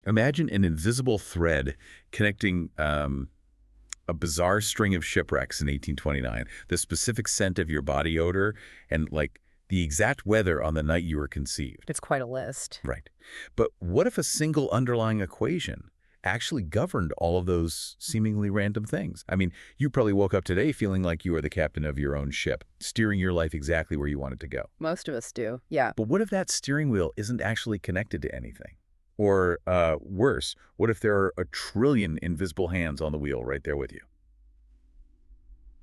Imagine an invisible thread connecting a bizarre string of shipwrecks in 1829, the specific scent of your body odor, and like the exact weather on the night you were conceived. It's quite a list. Right. But what if a single underlying equation actually governed all of those seemingly random things? I mean, you probably woke up today feeling like you were the captain of your own ship, steering your life exactly where you wanted to go. Most of us do. Yeah. But what if that steering wheel isn't actually connected to anything? Or worse, what if there are a trillion invisible hands on the wheel right there with you?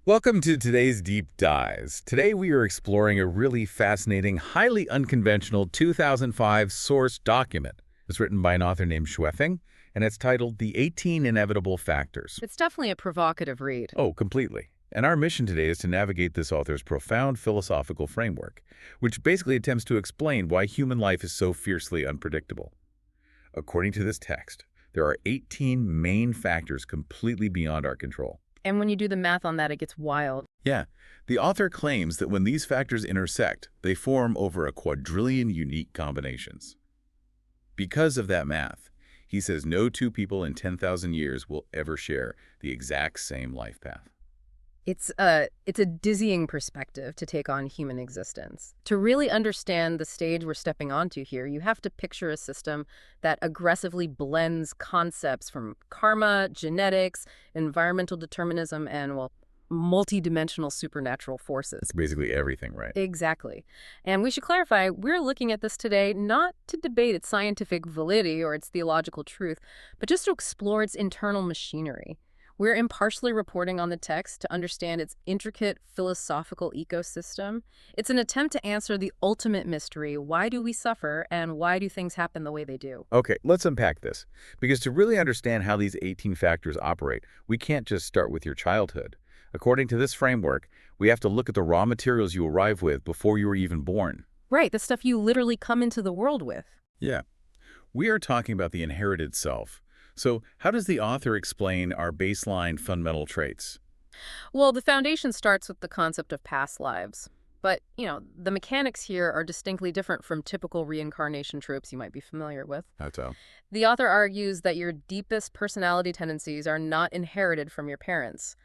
Welcome to today's Deep Dives. Today we are exploring a really fascinating, highly unconventional 2005 source document. It's written by an author named Schweffing, and it's titled The 18 Inevitable Factors. It's definitely a provocative read. Oh, completely. And our mission today is to navigate this author's profound philosophical framework, which basically attempts to explain why human life is so fiercely unpredictable. According to this text, there are 18 main factors completely beyond our control. And when you do the math on that, it gets wild. Yeah, the author claims that when these factors intersect, they form over a quadrillion unique combinations. Because of that math, he says no two people in 10,000 years will ever share the exact same life path. It's a dizzying perspective to take on human existence. To really understand the stage we're stepping onto here, you have to picture a system that aggressively blends concepts from karma, genetics, environmental determinism, and, well, multidimensional supernatural forces. It's basically everything, right? Exactly. And we should clarify, we're looking at this today not to debate its scientific validity or its theological truth, but just to explore its internal machinery. We're impartially reporting on the text to understand its intricate philosophical ecosystem. It's an attempt to answer the ultimate mystery: why do we suffer, and why do things happen the way they do? Okay, let's unpack this. Because to really understand how these 18 factors operate, we can't just start with your childhood. According to this framework, we have to look at the raw materials you arrive with before you were even born. Right, the stuff you literally come into the world with. Yeah. We are talking about the inherited self. So how does the author explain our baseline fundamental traits? Well, the foundation starts with the concept of past lives. But, the mechanics here are distinctly different from typical reincarnation tropes you might be familiar with. How so? The author argues that your deepest personality tendencies are not inherited from your parents.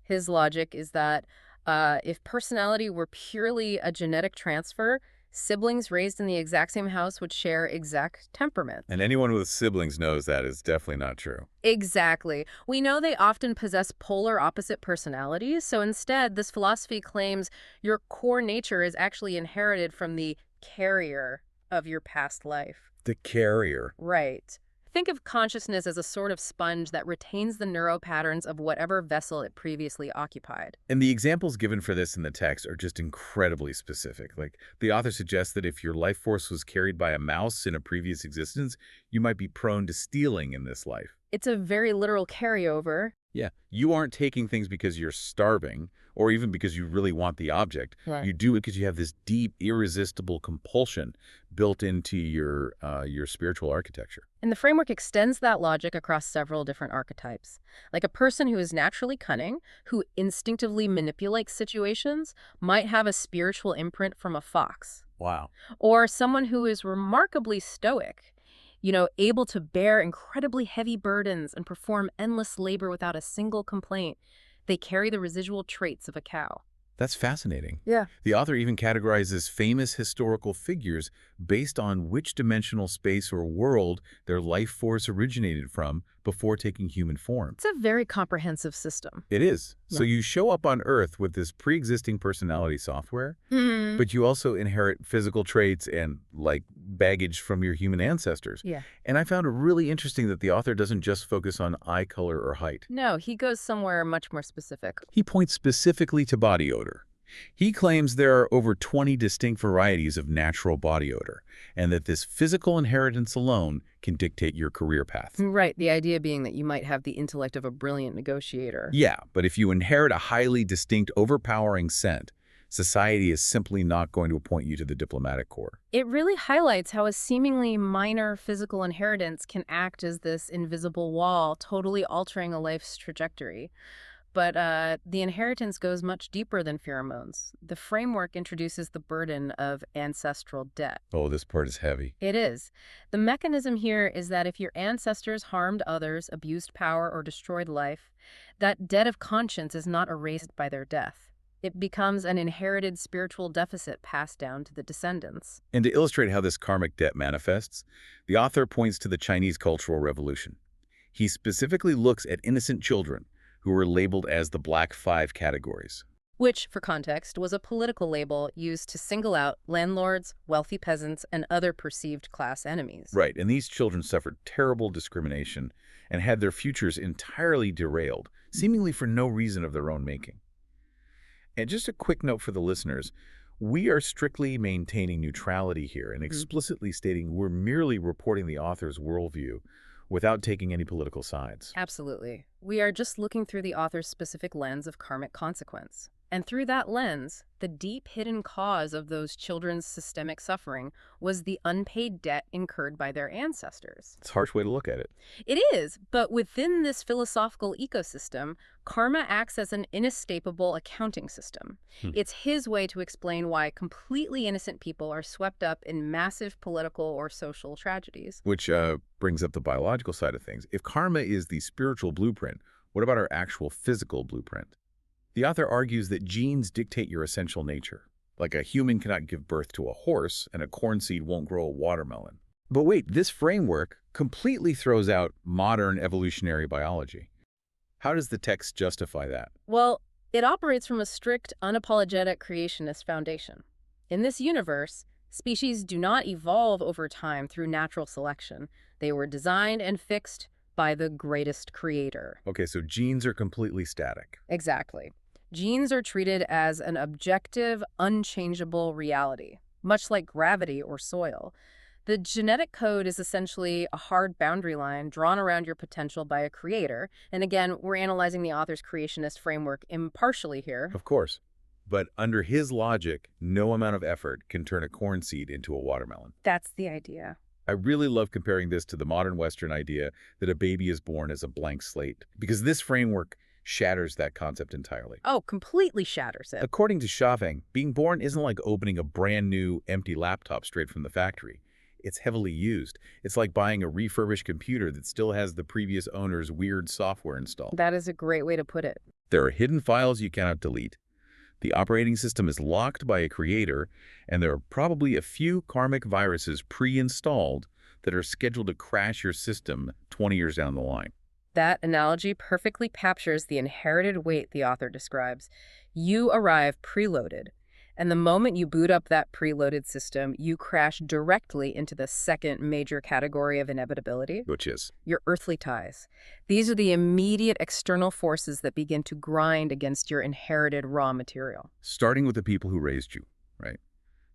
His logic is that if personality were purely a genetic transfer, siblings raised in the exact same house would share exact temperaments. And anyone with siblings knows that is definitely not true. Exactly. We know they often possess polar opposite personalities, so instead, this philosophy claims your core nature is actually inherited from the carrier of your past life. The carrier. Right. Think of consciousness as a sort of sponge that retains the neuropatterns of whatever vessel it previously occupied. And the examples given for this in the text are just incredibly specific. Like, the author suggests that if your life force was carried by a mouse in a previous existence, you might be prone to stealing in this life. It's a very literal carryover. Yeah, you aren't taking things because you're starving or even because you really want the object. Right. You do it because you have this deep, irresistible compulsion built into your spiritual architecture. And the framework extends that logic across several different archetypes. Like a person who is naturally cunning, who instinctively manipulates situations, might have a spiritual imprint from a fox. Wow. Or someone who is remarkably stoic, able to bear incredibly heavy burdens and perform endless labor without a single complaint. They carry the residual traits of a cow. That's fascinating. Yeah. The author even categorizes famous historical figures based on which dimensional space or world their life force originated from before taking human form. It's a very comprehensive system. It is. So Yeah. you show up on Earth with this pre-existing personality software, but you also inherit physical traits and, like, baggage from your human ancestors. Yeah. And I found it really interesting that the author doesn't just focus on eye color or height. No, he goes somewhere much more specific. He points specifically to body odor. He claims there are over 20 distinct varieties of natural body odor, and that this physical inheritance alone can dictate your career path. Right, the idea being that you might have the intellect of a brilliant negotiator. Yeah, but if you inherit a highly distinct, overpowering scent, society is simply not going to appoint you to the diplomatic corps. It really highlights how a seemingly minor physical inheritance can act as this invisible wall, totally altering a life's trajectory. But the inheritance goes much deeper than pheromones. The framework introduces the burden of ancestral debt. Oh, this part is heavy. It is. The mechanism here is that if your ancestors harmed others, abused power, or destroyed life, that debt of conscience is not erased by their death. It becomes an inherited spiritual deficit passed down to the descendants. And to illustrate how this karmic debt manifests, the author points to the Chinese Cultural Revolution. He specifically looks at innocent children who were labeled as the Black Five categories. Which, for context, was a political label used to single out landlords, wealthy peasants, and other perceived class enemies. Right, and these children suffered terrible discrimination and had their futures entirely derailed, seemingly for no reason of their own making. And just a quick note for the listeners, we are strictly maintaining neutrality here and explicitly stating we're merely reporting the author's worldview without taking any political sides. Absolutely. We are just looking through the author's specific lens of karmic consequence. And through that lens, the deep hidden cause of those children's systemic suffering was the unpaid debt incurred by their ancestors. It's a harsh way to look at it. It is, but within this philosophical ecosystem, karma acts as an inescapable accounting system. It's his way to explain why completely innocent people are swept up in massive political or social tragedies. Which brings up the biological side of things. If karma is the spiritual blueprint, what about our actual physical blueprint? The author argues that genes dictate your essential nature. Like a human cannot give birth to a horse, and a corn seed won't grow a watermelon. But wait, this framework completely throws out modern evolutionary biology. How does the text justify that? Well, it operates from a strict, unapologetic creationist foundation. In this universe, species do not evolve over time through natural selection. They were designed and fixed by the greatest creator. Okay, so genes are completely static. Exactly. Genes are treated as an objective, unchangeable reality, much like gravity or soil. The genetic code is essentially a hard boundary line drawn around your potential by a creator. And again, we're analyzing the author's creationist framework impartially here. Of course. But under his logic, no amount of effort can turn a corn seed into a watermelon. That's the idea. I really love comparing this to the modern Western idea that a baby is born as a blank slate, because this framework shatters that concept entirely. Oh, completely shatters it. According to Chavin, being born isn't like opening a brand new, empty laptop straight from the factory. It's heavily used. It's like buying a refurbished computer that still has the previous owner's weird software installed. That is a great way to put it. There are hidden files you cannot delete. The operating system is locked by a creator, and there are probably a few karmic viruses pre-installed that are scheduled to crash your system 20 years down the line. That analogy perfectly captures the inherited weight the author describes. You arrive preloaded, and the moment you boot up that preloaded system, you crash directly into the second major category of inevitability. Which is? Your earthly ties. These are the immediate external forces that begin to grind against your inherited raw material. Starting with the people who raised you, right?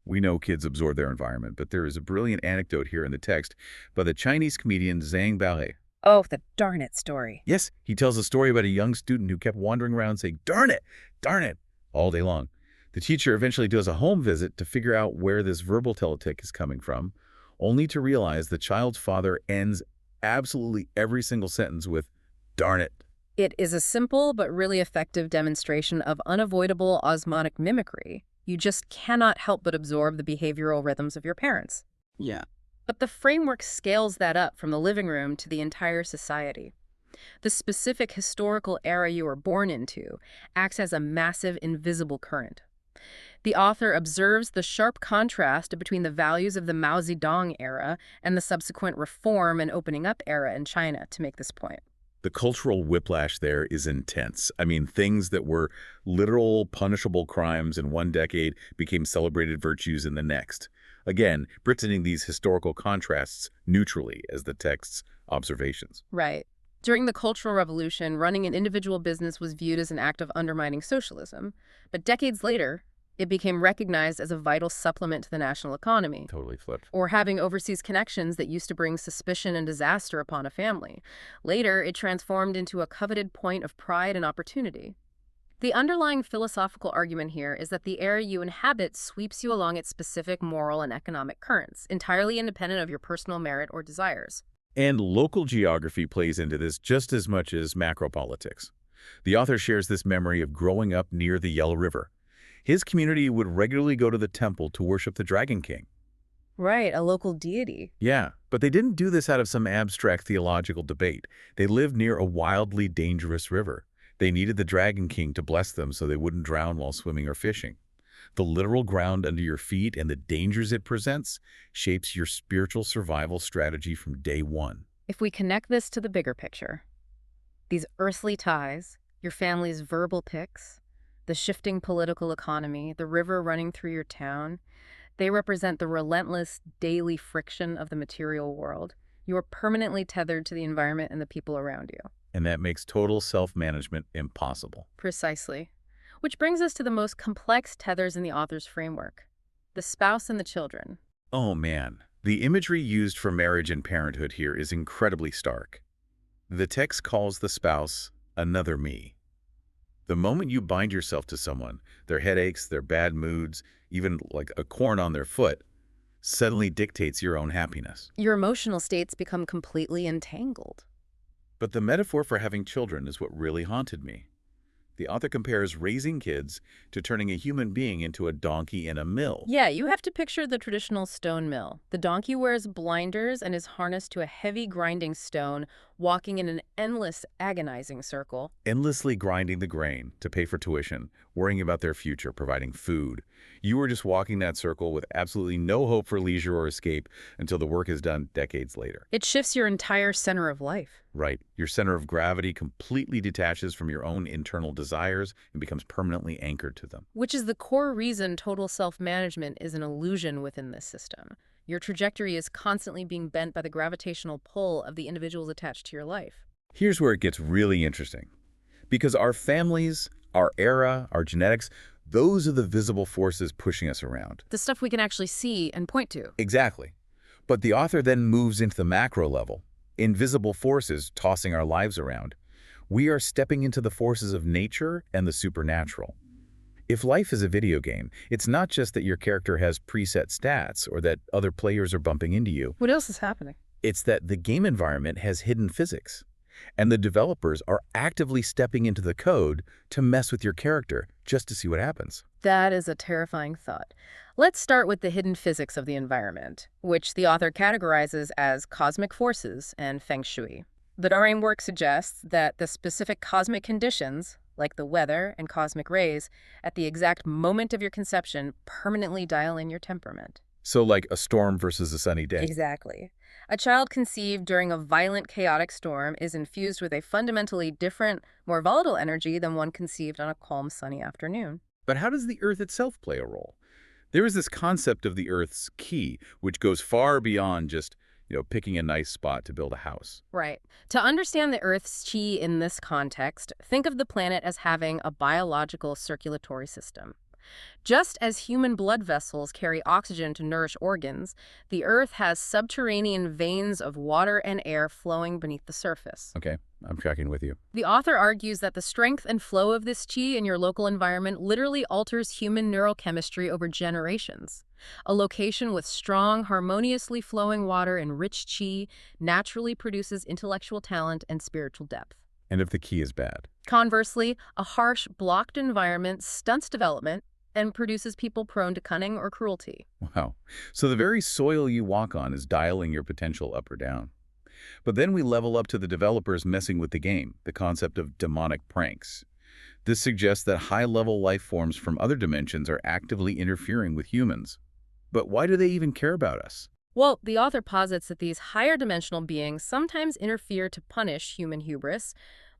We know kids absorb their environment, but there is a brilliant anecdote here in the text by the Chinese comedian Zhang Bailey. Oh, the darn it story. Yes, he tells a story about a young student who kept wandering around saying, darn it, all day long. The teacher eventually does a home visit to figure out where this verbal teletic is coming from, only to realize the child's father ends absolutely every single sentence with, darn it. It is a simple but really effective demonstration of unavoidable osmotic mimicry. You just cannot help but absorb the behavioral rhythms of your parents. Yeah. But the framework scales that up from the living room to the entire society. The specific historical era you were born into acts as a massive invisible current. The author observes the sharp contrast between the values of the Mao Zedong era and the subsequent reform and opening up era in China to make this point. The cultural whiplash there is intense. I mean, things that were literal punishable crimes in one decade became celebrated virtues in the next. Again, presenting these historical contrasts neutrally as the text's observations. Right. During the Cultural Revolution, running an individual business was viewed as an act of undermining socialism. But decades later, it became recognized as a vital supplement to the national economy. Totally flipped. Or having overseas connections that used to bring suspicion and disaster upon a family. Later, it transformed into a coveted point of pride and opportunity. The underlying philosophical argument here is that the era you inhabit sweeps you along its specific moral and economic currents, entirely independent of your personal merit or desires. And local geography plays into this just as much as macro politics. The author shares this memory of growing up near the Yellow River. His community would regularly go to the temple to worship the Dragon King. Right, a local deity. Yeah, but they didn't do this out of some abstract theological debate. They lived near a wildly dangerous river. They needed the Dragon King to bless them so they wouldn't drown while swimming or fishing. The literal ground under your feet and the dangers it presents shapes your spiritual survival strategy from day one. If we connect this to the bigger picture, these earthly ties, your family's verbal picks, the shifting political economy, the river running through your town, they represent the relentless daily friction of the material world. You are permanently tethered to the environment and the people around you. And that makes total self-management impossible. Precisely. Which brings us to the most complex tethers in the author's framework, the spouse and the children. Oh man, the imagery used for marriage and parenthood here is incredibly stark. The text calls the spouse another me. The moment you bind yourself to someone, their headaches, their bad moods, even like a corn on their foot, suddenly dictates your own happiness. Your emotional states become completely entangled. But the metaphor for having children is what really haunted me. The author compares raising kids to turning a human being into a donkey in a mill. Yeah, you have to picture the traditional stone mill. The donkey wears blinders and is harnessed to a heavy grinding stone, walking in an endless, agonizing circle. Endlessly grinding the grain to pay for tuition, worrying about their future, providing food. You are just walking that circle with absolutely no hope for leisure or escape until the work is done decades later. It shifts your entire center of life. Right. Your center of gravity completely detaches from your own internal desires and becomes permanently anchored to them. Which is the core reason total self-management is an illusion within this system. Your trajectory is constantly being bent by the gravitational pull of the individuals attached to your life. Here's where it gets really interesting. Because our families, our era, our genetics, those are the visible forces pushing us around. The stuff we can actually see and point to. Exactly. But the author then moves into the macro level. Invisible forces tossing our lives around. We are stepping into the forces of nature and the supernatural. If life is a video game, it's not just that your character has preset stats or that other players are bumping into you. What else is happening? It's that the game environment has hidden physics, and the developers are actively stepping into the code to mess with your character just to see what happens. That is a terrifying thought. Let's start with the hidden physics of the environment, which the author categorizes as cosmic forces and feng shui. The framework suggests that the specific cosmic conditions, like the weather and cosmic rays, at the exact moment of your conception permanently dial in your temperament. So like a storm versus a sunny day. Exactly. A child conceived during a violent, chaotic storm is infused with a fundamentally different, more volatile energy than one conceived on a calm, sunny afternoon. But how does the Earth itself play a role? There is this concept of the Earth's key, which goes far beyond just, picking a nice spot to build a house. Right. To understand the Earth's chi in this context, think of the planet as having a biological circulatory system. Just as human blood vessels carry oxygen to nourish organs, the Earth has subterranean veins of water and air flowing beneath the surface. Okay, I'm tracking with you. The author argues that the strength and flow of this chi in your local environment literally alters human neurochemistry over generations. A location with strong, harmoniously flowing water and rich chi naturally produces intellectual talent and spiritual depth. And if the key is bad? Conversely, a harsh, blocked environment stunts development and produces people prone to cunning or cruelty. Wow. So the very soil you walk on is dialing your potential up or down. But then we level up to the developers messing with the game, the concept of demonic pranks. This suggests that high-level life forms from other dimensions are actively interfering with humans. But why do they even care about us? Well, the author posits that these higher dimensional beings sometimes interfere to punish human hubris,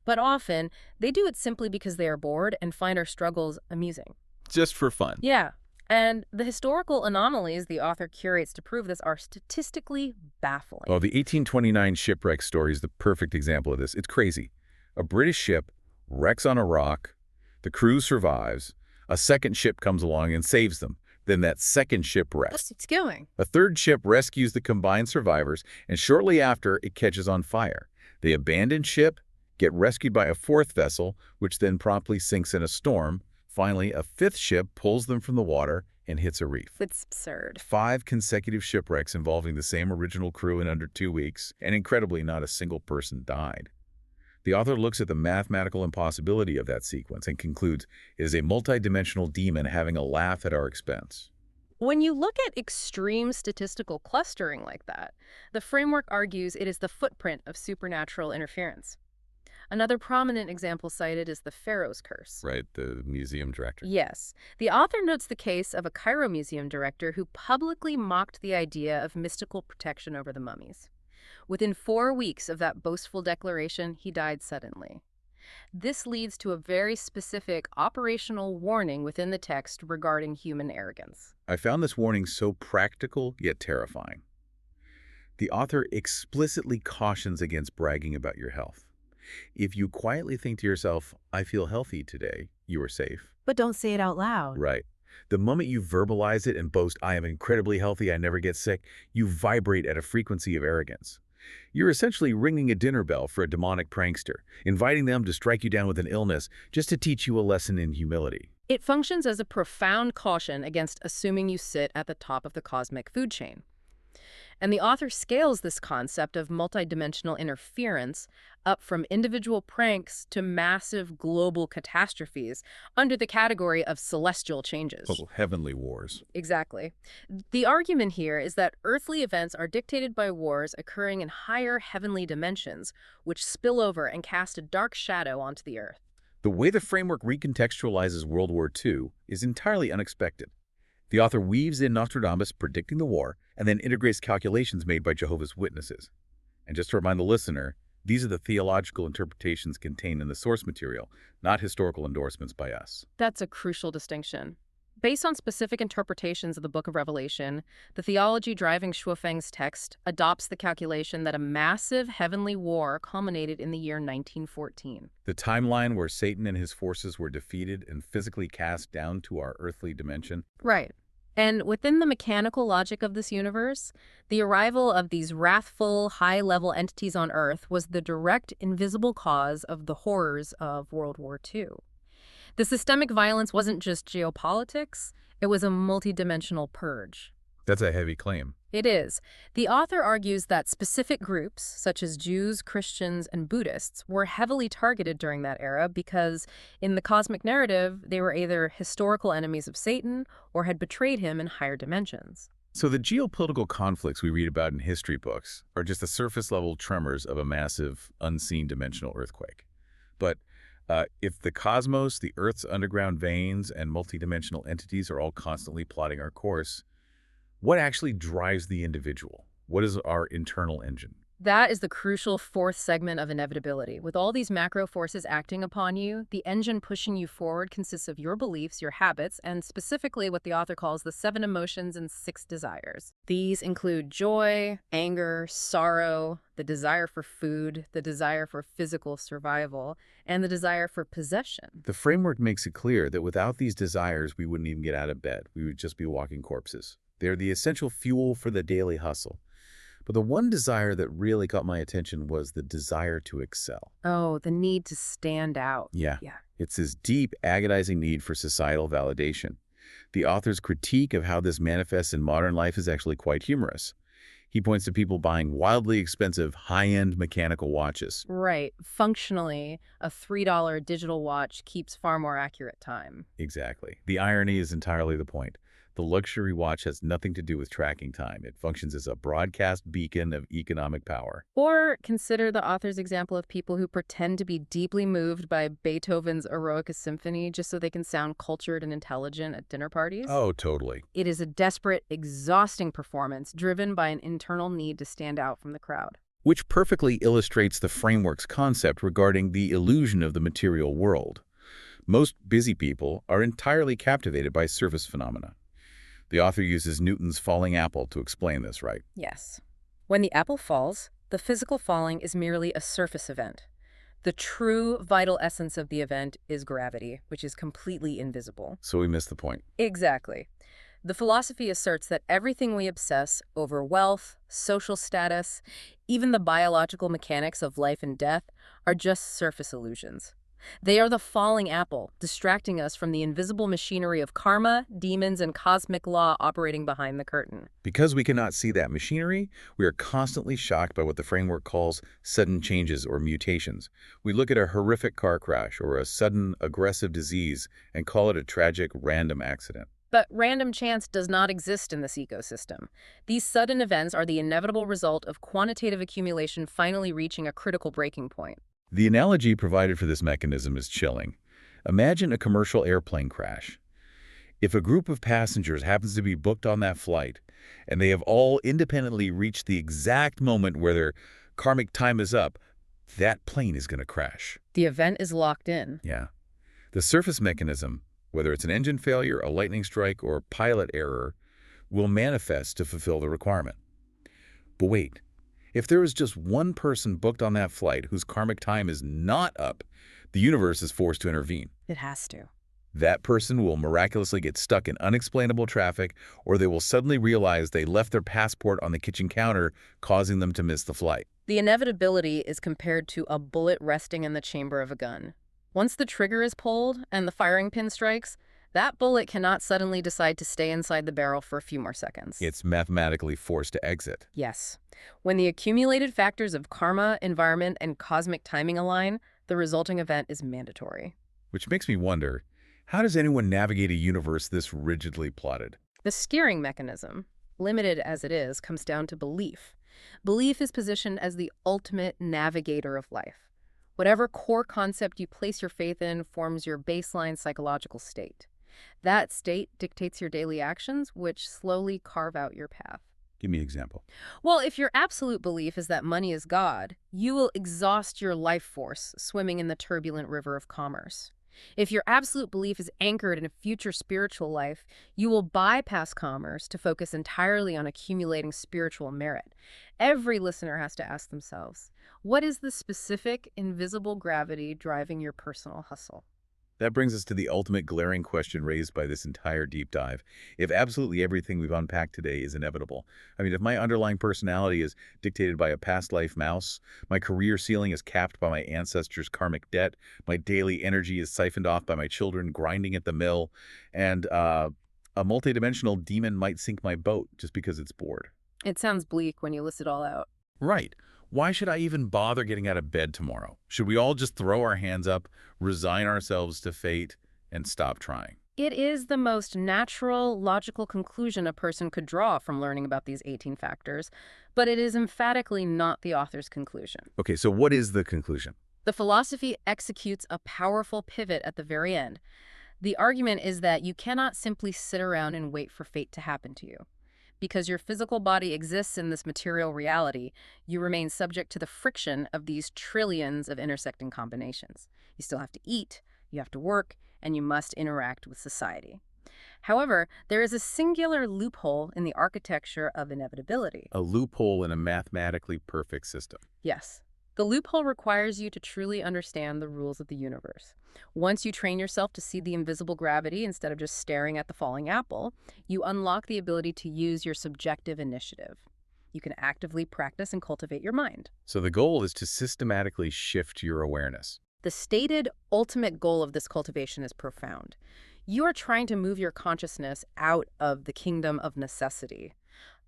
but often they do it simply because they are bored and find our struggles amusing. Just for fun. Yeah, and the historical anomalies the author curates to prove this are statistically baffling. Well, the 1829 shipwreck story is the perfect example of this. It's crazy. A British ship wrecks on a rock, the crew survives, a second ship comes along and saves them. Then that second ship wrecks. It's going. A third ship rescues the combined survivors, and shortly after, it catches on fire. They abandon ship, get rescued by a fourth vessel, which then promptly sinks in a storm. Finally, a fifth ship pulls them from the water and hits a reef. It's absurd. 5 consecutive shipwrecks involving the same original crew in under 2 weeks, and incredibly, not a single person died. The author looks at the mathematical impossibility of that sequence and concludes it is a multidimensional demon having a laugh at our expense. When you look at extreme statistical clustering like that, the framework argues it is the footprint of supernatural interference. Another prominent example cited is the Pharaoh's Curse. Right, the museum director. Yes. The author notes the case of a Cairo museum director who publicly mocked the idea of mystical protection over the mummies. Within 4 weeks of that boastful declaration, he died suddenly. This leads to a very specific operational warning within the text regarding human arrogance. I found this warning so practical yet terrifying. The author explicitly cautions against bragging about your health. If you quietly think to yourself, I feel healthy today, you are safe. But don't say it out loud. Right. The moment you verbalize it and boast, I am incredibly healthy, I never get sick, you vibrate at a frequency of arrogance. You're essentially ringing a dinner bell for a demonic prankster, inviting them to strike you down with an illness just to teach you a lesson in humility. It functions as a profound caution against assuming you sit at the top of the cosmic food chain. And the author scales this concept of multidimensional interference up from individual pranks to massive global catastrophes under the category of celestial changes. Oh, heavenly wars. Exactly. The argument here is that earthly events are dictated by wars occurring in higher heavenly dimensions, which spill over and cast a dark shadow onto the earth. The way the framework recontextualizes World War II is entirely unexpected. The author weaves in Nostradamus predicting the war and then integrates calculations made by Jehovah's Witnesses. And just to remind the listener, these are the theological interpretations contained in the source material, not historical endorsements by us. That's a crucial distinction. Based on specific interpretations of the Book of Revelation, the theology driving Shuofeng's text adopts the calculation that a massive heavenly war culminated in the year 1914. The timeline where Satan and his forces were defeated and physically cast down to our earthly dimension. Right. And within the mechanical logic of this universe, the arrival of these wrathful, high-level entities on Earth was the direct, invisible cause of the horrors of World War II. The systemic violence wasn't just geopolitics, it was a multidimensional purge. That's a heavy claim. It is. The author argues that specific groups, such as Jews, Christians, and Buddhists, were heavily targeted during that era because, in the cosmic narrative, they were either historical enemies of Satan or had betrayed him in higher dimensions. So the geopolitical conflicts we read about in history books are just the surface-level tremors of a massive, unseen dimensional earthquake. But if the cosmos, the Earth's underground veins, and multidimensional entities are all constantly plotting our course, what actually drives the individual? What is our internal engine? That is the crucial fourth segment of inevitability. With all these macro forces acting upon you, the engine pushing you forward consists of your beliefs, your habits, and specifically what the author calls the 7 emotions and 6 desires. These include joy, anger, sorrow, the desire for food, the desire for physical survival, and the desire for possession. The framework makes it clear that without these desires, we wouldn't even get out of bed. We would just be walking corpses. They're the essential fuel for the daily hustle. But the one desire that really caught my attention was the desire to excel. Oh, the need to stand out. Yeah. Yeah. It's this deep, agonizing need for societal validation. The author's critique of how this manifests in modern life is actually quite humorous. He points to people buying wildly expensive, high-end mechanical watches. Right. Functionally, a $3 digital watch keeps far more accurate time. Exactly. The irony is entirely the point. The luxury watch has nothing to do with tracking time. It functions as a broadcast beacon of economic power. Or consider the author's example of people who pretend to be deeply moved by Beethoven's Eroica Symphony just so they can sound cultured and intelligent at dinner parties. Oh, totally. It is a desperate, exhausting performance driven by an internal need to stand out from the crowd. Which perfectly illustrates the framework's concept regarding the illusion of the material world. Most busy people are entirely captivated by surface phenomena. The author uses Newton's falling apple to explain this, right? Yes. When the apple falls, the physical falling is merely a surface event. The true vital essence of the event is gravity, which is completely invisible. So we miss the point. Exactly. The philosophy asserts that everything we obsess over wealth, social status, even the biological mechanics of life and death are just surface illusions. They are the falling apple, distracting us from the invisible machinery of karma, demons, and cosmic law operating behind the curtain. Because we cannot see that machinery, we are constantly shocked by what the framework calls sudden changes or mutations. We look at a horrific car crash or a sudden aggressive disease and call it a tragic random accident. But random chance does not exist in this ecosystem. These sudden events are the inevitable result of quantitative accumulation finally reaching a critical breaking point. The analogy provided for this mechanism is chilling. Imagine a commercial airplane crash. If a group of passengers happens to be booked on that flight, and they have all independently reached the exact moment where their karmic time is up, that plane is going to crash. The event is locked in. Yeah. The surface mechanism, whether it's an engine failure, a lightning strike, or pilot error, will manifest to fulfill the requirement. But wait. If there is just one person booked on that flight whose karmic time is not up, the universe is forced to intervene. It has to. That person will miraculously get stuck in unexplainable traffic, or they will suddenly realize they left their passport on the kitchen counter, causing them to miss the flight. The inevitability is compared to a bullet resting in the chamber of a gun. Once the trigger is pulled and the firing pin strikes, that bullet cannot suddenly decide to stay inside the barrel for a few more seconds. It's mathematically forced to exit. Yes. When the accumulated factors of karma, environment, and cosmic timing align, the resulting event is mandatory. Which makes me wonder, how does anyone navigate a universe this rigidly plotted? The steering mechanism, limited as it is, comes down to belief. Belief is positioned as the ultimate navigator of life. Whatever core concept you place your faith in forms your baseline psychological state. That state dictates your daily actions, which slowly carve out your path. Give me an example. Well, if your absolute belief is that money is God, you will exhaust your life force swimming in the turbulent river of commerce. If your absolute belief is anchored in a future spiritual life, you will bypass commerce to focus entirely on accumulating spiritual merit. Every listener has to ask themselves, what is the specific, invisible gravity driving your personal hustle? That brings us to the ultimate glaring question raised by this entire deep dive. If absolutely everything we've unpacked today is inevitable, if my underlying personality is dictated by a past life mouse, my career ceiling is capped by my ancestors' karmic debt, my daily energy is siphoned off by my children grinding at the mill, and a multidimensional demon might sink my boat just because it's bored. It sounds bleak when you list it all out. Right. Why should I even bother getting out of bed tomorrow? Should we all just throw our hands up, resign ourselves to fate, and stop trying? It is the most natural, logical conclusion a person could draw from learning about these 18 factors, but it is emphatically not the author's conclusion. Okay, so what is the conclusion? The philosophy executes a powerful pivot at the very end. The argument is that you cannot simply sit around and wait for fate to happen to you. Because your physical body exists in this material reality, you remain subject to the friction of these trillions of intersecting combinations. You still have to eat, you have to work, and you must interact with society. However, there is a singular loophole in the architecture of inevitability. A loophole in a mathematically perfect system. Yes. The loophole requires you to truly understand the rules of the universe. Once you train yourself to see the invisible gravity instead of just staring at the falling apple, you unlock the ability to use your subjective initiative. You can actively practice and cultivate your mind. So the goal is to systematically shift your awareness. The stated ultimate goal of this cultivation is profound. You are trying to move your consciousness out of the kingdom of necessity,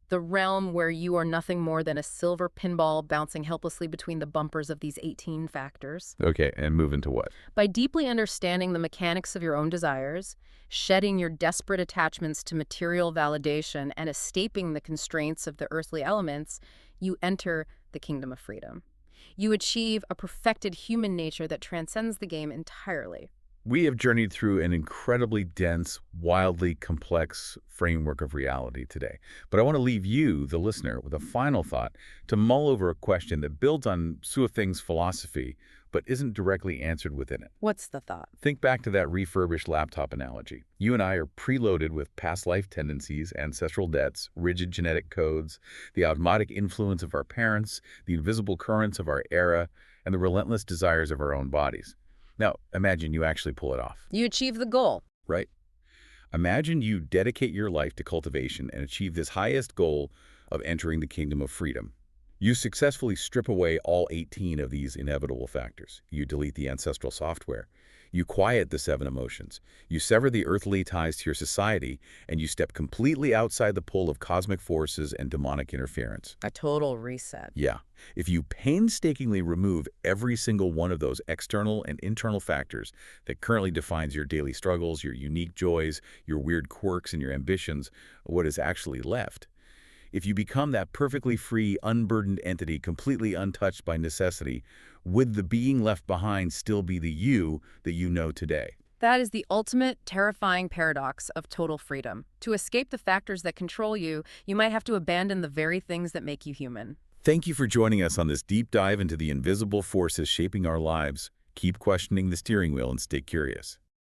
the realm where you are nothing more than a silver pinball bouncing helplessly between the bumpers of these 18 factors. Okay, and move into what? By deeply understanding the mechanics of your own desires, shedding your desperate attachments to material validation, and escaping the constraints of the earthly elements, you enter the kingdom of freedom. You achieve a perfected human nature that transcends the game entirely. We have journeyed through an incredibly dense, wildly complex framework of reality today. But I want to leave you, the listener, with a final thought to mull over a question that builds on Sue Thing's philosophy, but isn't directly answered within it. What's the thought? Think back to that refurbished laptop analogy. You and I are preloaded with past life tendencies, ancestral debts, rigid genetic codes, the osmotic influence of our parents, the invisible currents of our era, and the relentless desires of our own bodies. Now, imagine you actually pull it off. You achieve the goal. Right? Imagine you dedicate your life to cultivation and achieve this highest goal of entering the kingdom of freedom. You successfully strip away all 18 of these inevitable factors. You delete the ancestral software. You quiet the 7 emotions. You sever the earthly ties to your society, and you step completely outside the pull of cosmic forces and demonic interference. A total reset. Yeah. If you painstakingly remove every single one of those external and internal factors that currently defines your daily struggles, your unique joys, your weird quirks, and your ambitions, what is actually left? If you become that perfectly free, unburdened entity completely untouched by necessity, would the being left behind still be the you that you know today? That is the ultimate terrifying paradox of total freedom. To escape the factors that control you, you might have to abandon the very things that make you human. Thank you for joining us on this deep dive into the invisible forces shaping our lives. Keep questioning the steering wheel and stay curious.